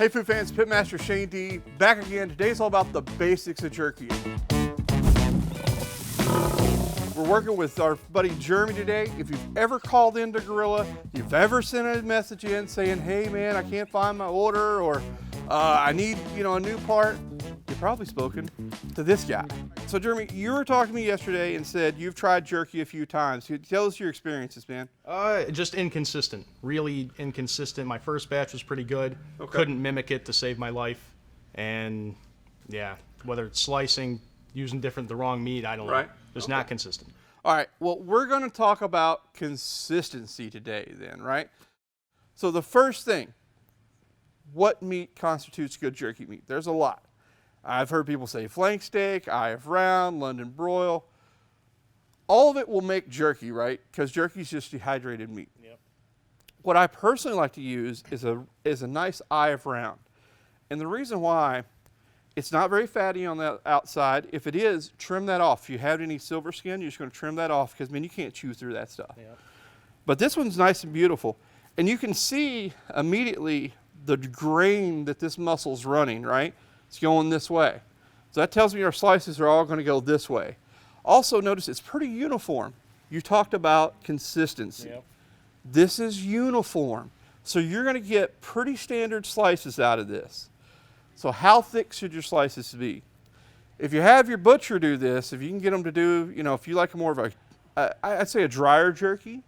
Hey food fans, Pitmaster Shane D back again. Today's all about the basics of jerky. We're working with our buddy Jeremy today. If you've ever called into Grilla, you've ever sent a message in saying, hey man, I can't find my order, or I need a new part, you've probably spoken to this guy. So Jeremy, you were talking to me yesterday and said you've tried jerky a few times. Tell us your experiences, man. Just inconsistent, really inconsistent. My first batch was pretty good. Okay. Couldn't mimic it to save my life. And yeah, whether it's slicing, using the wrong meat, I don't know. It's not consistent. All right, well, we're gonna talk about consistency today then, right? So the first thing, what meat constitutes good jerky meat? There's a lot. I've heard people say flank steak, eye of round, London broil. All of it will make jerky, right? Because jerky is just dehydrated meat. Yep. What I personally like to use is a nice eye of round. And the reason why, it's not very fatty on the outside. If it is, trim that off. If you have any silver skin, you're just gonna trim that off because, man, you can't chew through that stuff. Yep. But this one's nice and beautiful. And you can see immediately the grain that this muscle's running, right? It's going this way. So that tells me our slices are all gonna go this way. Also notice it's pretty uniform. You talked about consistency. Yep. This is uniform. So you're gonna get pretty standard slices out of this. So how thick should your slices be? If you have your butcher do this, if you can get them to do, if you like more of I'd say a drier jerky,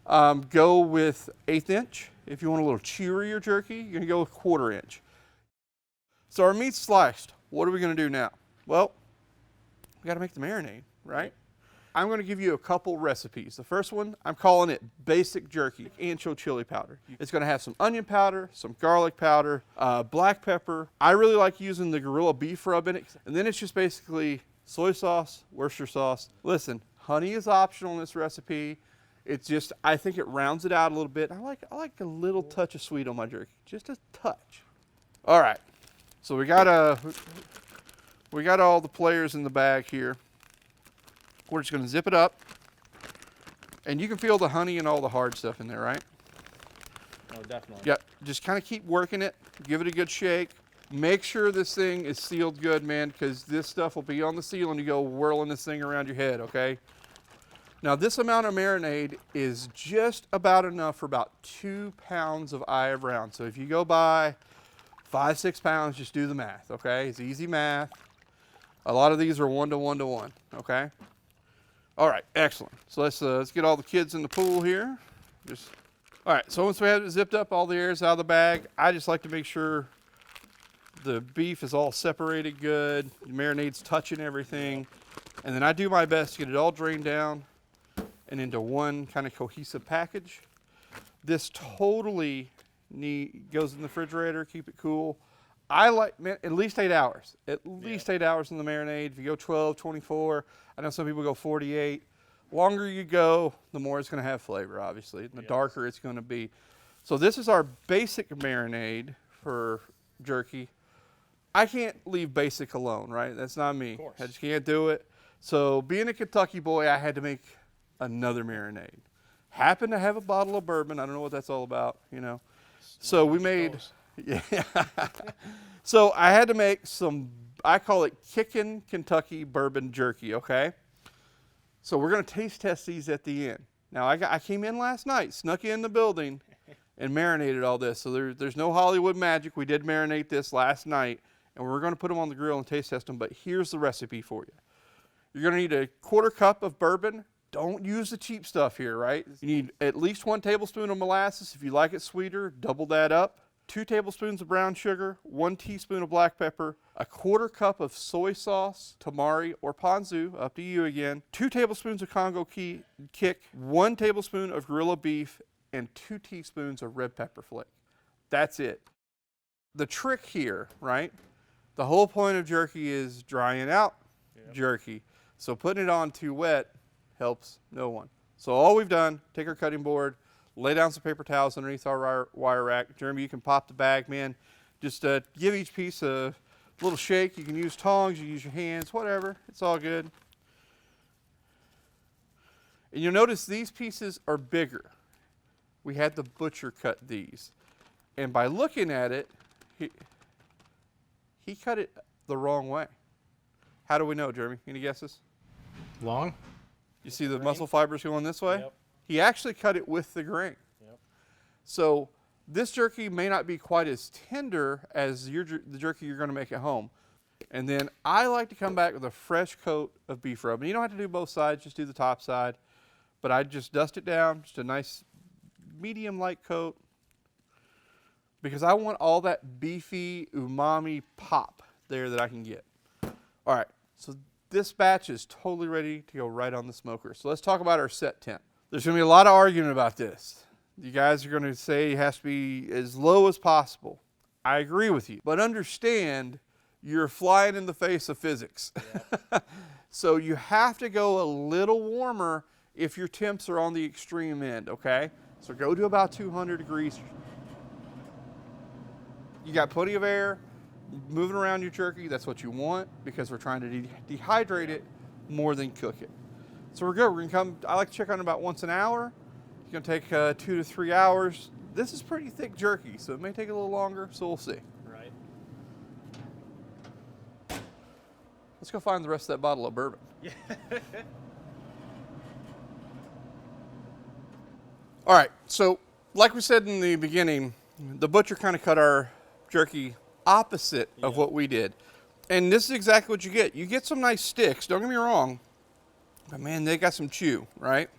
go with 1/8 inch. If you want a little cheerier jerky, you're gonna go with 1/4 inch. So our meat's sliced. What are we gonna do now? Well, we gotta make the marinade, right? I'm gonna give you a couple recipes. The first one, I'm calling it basic jerky, ancho chili powder. It's gonna have some onion powder, some garlic powder, black pepper. I really like using the Grilla beef rub in it. And then it's just basically soy sauce, Worcestershire sauce. Listen, honey is optional in this recipe. It's just, I think it rounds it out a little bit. I like a little touch of sweet on my jerky, just a touch. All right, so we got all the players in the bag here. We're just gonna zip it up, and you can feel the honey and all the hard stuff in there, right? Oh, definitely. Yeah, just kind of keep working it, give it a good shake. Make sure this thing is sealed good, man, because this stuff will be on the seal and you go whirling this thing around your head, okay? Now this amount of marinade is just about enough for about 2 pounds of eye of round. So if you go by 5-6 pounds, just do the math, okay? It's easy math. A lot of these are 1 to 1 to 1, okay? All right, excellent. So let's get all the kids in the pool here. All right, so once we have it zipped up, all the air is out of the bag, I just like to make sure the beef is all separated good, the marinade's touching everything, and then I do my best to get it all drained down and into one kind of cohesive package. This totally goes in the refrigerator, keep it cool. I like, man, at least 8 hours. At least 8 hours in the marinade. If you go 12, 24, I know some people go 48. Longer you go, the more it's gonna have flavor, obviously, and the darker it's gonna be. So this is our basic marinade for jerky. I can't leave basic alone, right? That's not me. Of course. I just can't do it. So being a Kentucky boy, I had to make another marinade. Happened to have a bottle of bourbon. I don't know what that's all about, So we made... Yeah. So I had to make some, I call it kickin' Kentucky bourbon jerky, okay? So we're gonna taste test these at the end. Now I came in last night, snuck in the building and marinated all this. So there's no Hollywood magic. We did marinate this last night and we're gonna put them on the grill and taste test them, but here's the recipe for you. You're gonna need a 1/4 cup of bourbon. Don't use the cheap stuff here, right? You need at least 1 tablespoon of molasses. If you like it sweeter, double that up. 2 tablespoons of brown sugar, 1 teaspoon of black pepper, a 1/4 cup of soy sauce, tamari or ponzu, up to you again, 2 tablespoons of Congo kick, 1 tablespoon of Grilla beef, and 2 teaspoons of red pepper flake. That's it. The trick here, right? The whole point of jerky is drying out jerky. So putting it on too wet helps no one. So all we've done, take our cutting board, lay down some paper towels underneath our wire rack. Jeremy, you can pop the bag, man. Just give each piece a little shake. You can use tongs, you can use your hands, whatever. It's all good. And you'll notice these pieces are bigger. We had the butcher cut these. And by looking at it, He cut it the wrong way. How do we know, Jeremy? Any guesses? Long? You see the muscle fibers going this way? Yep. He actually cut it with the grain. Yep. So this jerky may not be quite as tender as the jerky you're going to make at home. And then I like to come back with a fresh coat of beef rub. And you don't have to do both sides, just do the top side. But I just dust it down, just a nice medium light coat, because I want all that beefy umami pop there that I can get. All right, so this batch is totally ready to go right on the smoker. So let's talk about our set temp. There's gonna be a lot of arguing about this. You guys are gonna say it has to be as low as possible. I agree with you, but understand you're flying in the face of physics. Yeah. So you have to go a little warmer if your temps are on the extreme end, okay? So go to about 200 degrees. You got plenty of air moving around your jerky. That's what you want, because we're trying to dehydrate it more than cook it. So we're good. We're gonna come, I like to check on about once an hour. It's gonna take 2 to 3 hours. This is pretty thick jerky, so it may take a little longer, so we'll see. Right. Let's go find the rest of that bottle of bourbon. Yeah. All right, so like we said in the beginning, the butcher kind of cut our jerky opposite of what we did. And this is exactly what you get. You get some nice sticks, don't get me wrong, but man, they got some chew, right?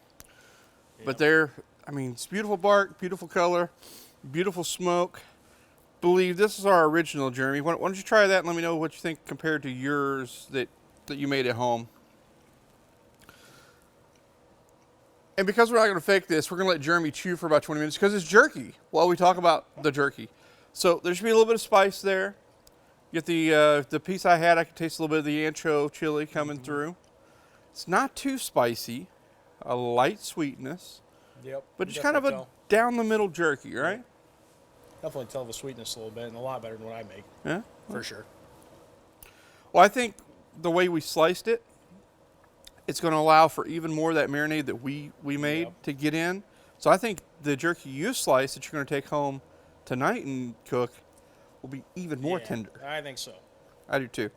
Yep. But they're, I mean, it's beautiful bark, beautiful color, beautiful smoke. Believe this is our original, Jeremy. Why don't you try that and let me know what you think compared to yours that you made at home. And because we're not going to fake this, we're going to let Jeremy chew for about 20 minutes because it's jerky while we talk about the jerky. So there should be a little bit of spice there. Get the piece I had, I could taste a little bit of the ancho chili coming through. It's not too spicy, a light sweetness. Yep. But it's kind of a down the middle jerky, right? Definitely tell the sweetness a little bit, and a lot better than what I make. Yeah? For sure. Well, I think the way we sliced it, it's going to allow for even more of that marinade that we made to get in. So I think the jerky you slice that you're going to take home tonight and cook will be even more tender. I think so. I do too.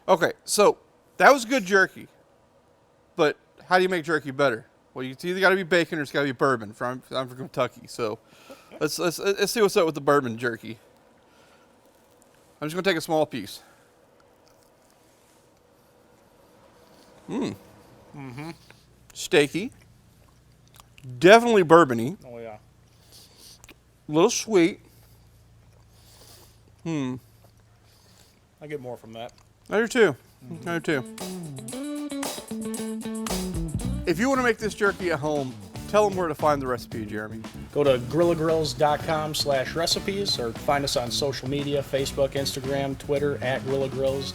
Okay, so that was good jerky. But how do you make jerky better? Well, it's either got to be bacon or it's got to be bourbon. I'm from Kentucky, so let's see what's up with the bourbon jerky. I'm just going to take a small piece. Steaky. Definitely bourbony. Oh, yeah. A little sweet. I get more from that. I do too. I do too. If you want to make this jerky at home, tell them where to find the recipe, Jeremy. Go to grillagrills.com/recipes or find us on social media, Facebook, Instagram, Twitter, @Grilla Grills.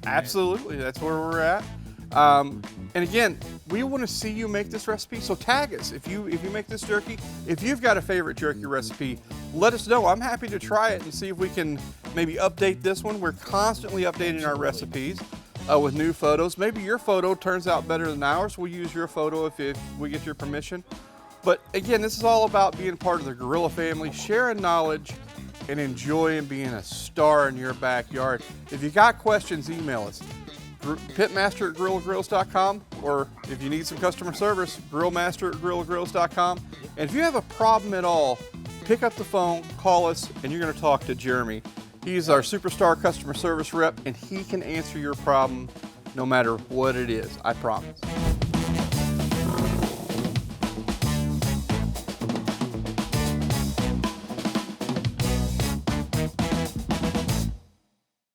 Absolutely. That's where we're at. And again, we want to see you make this recipe, so tag us. If you make this jerky, if you've got a favorite jerky recipe, let us know. I'm happy to try it and see if we can maybe update this one. We're constantly updating our recipes with new photos. Maybe your photo turns out better than ours. We'll use your photo if we get your permission. But again, this is all about being part of the Grilla family, sharing knowledge, and enjoying being a star in your backyard. If you got questions, email us. Pitmaster@grillagrills.com, or if you need some customer service, grillmaster@grillagrills.com. And if you have a problem at all, pick up the phone, call us, and you're going to talk to Jeremy. He's our superstar customer service rep, and he can answer your problem no matter what it is, I promise.